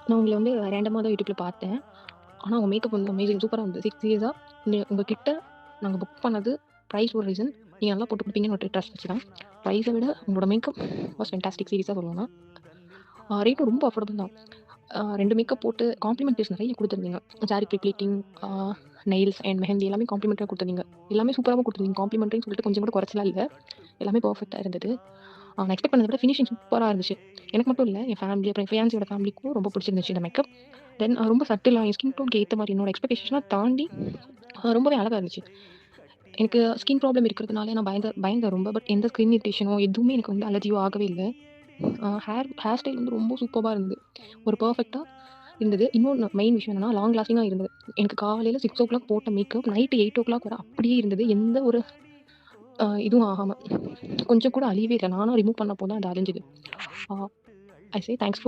நான் உங்கள வந்து ரேண்டமா தான் யூடியூப்ல பார்த்தேன். ஆனா உங்க மேக்கப் வந்து அமேசிங் சூப்பரா இருந்தது. சீரியஸா உங்ககிட்ட நாங்க புக் பண்ணது பிரைஸ் ஒரு ரீசன். நீங்க நல்லா போட்டு குடுப்பீங்கன்னு ஒரு ட்ரஸ்ட் வச்சு தான். பிரைஸ விட உங்களோட மேக்கப் வாஸ் ஃபேன்டாஸ்டிக் சீரியஸா சொல்லணும்னா. ரேட்டும் ரொம்ப அஃபோர்டபுள் தான். 2 மேக்கப் போட்டு காம்ப்ளிமெண்டரிஸ் நெறைய குடுத்துருந்தீங்க. சாரி ப்ளீட்டிங், ஆ நெயில்ஸ் அண்ட் மெஹந்தி எல்லாமே காம்ப்ளிமெண்டரியா குடுத்துருந்தீங்க. எல்லாமே சூப்பராவும் குடுத்துருந்தீங்க. காம்ப்ளிமெண்டரின்னு சொல்லிட்டு கொஞ்சம் கூட குறைச்சலா இல்ல. எல்லாமே பெர்ஃபெக்ட்டா இருந்தது. நான் எக்ஸ்பெக்ட் பண்ணத விட ஃபினிஷிங் சூப்பரா இருந்துச்சு. எனக்கு மட்டும் இல்ல, என் ஃபேமிலி அப்புறம் என் ஃபியான்சியோட ஃபேமிலிக்கும் ரொம்ப பிடிச்சிருந்துச்சு இந்த மேக்கப். தென் ரொம்ப சட்டிலா என் ஸ்கின் டோன்க்கு ஏத்த மாரி என்னோட எக்ஸ்பெக்டேஷன்லாம் தாண்டி ரொம்பவே அழகா இருந்துச்சு. எனக்கு ஸ்கின் ப்ராப்ளம் இருக்கிறதுனால நான் பயந்தேன் ரொம்ப. பட் எந்த ஸ்கின் இரிட்டேஷனோ எதுவுமே எனக்கு வந்து அலர்ஜியோ ஆகவே இல்ல. ஹேர் ஸ்டைல் வந்து ரொம்ப சூப்பர்பா இருந்தது. ஒரு பெர்ஃபெக்ட்டா இருந்தது. இன்னொன்னு மெயின் விஷயம் என்னன்னா, லாங் லாஸ்டிங்கா இருந்தது. எனக்கு காலையில 6:00 போட்ட மேக்கப் நைட் 8:00 வர அப்படியே இருந்தது. எந்த ஒரு இதுவும் ஆகாம. கொஞ்சம் கூட அழியவே இல்ல. நானா ரிமூவ் பண்ணப்போ தான் அது அழிஞ்சது. ஆ ஐ சே தேங்க்ஸ்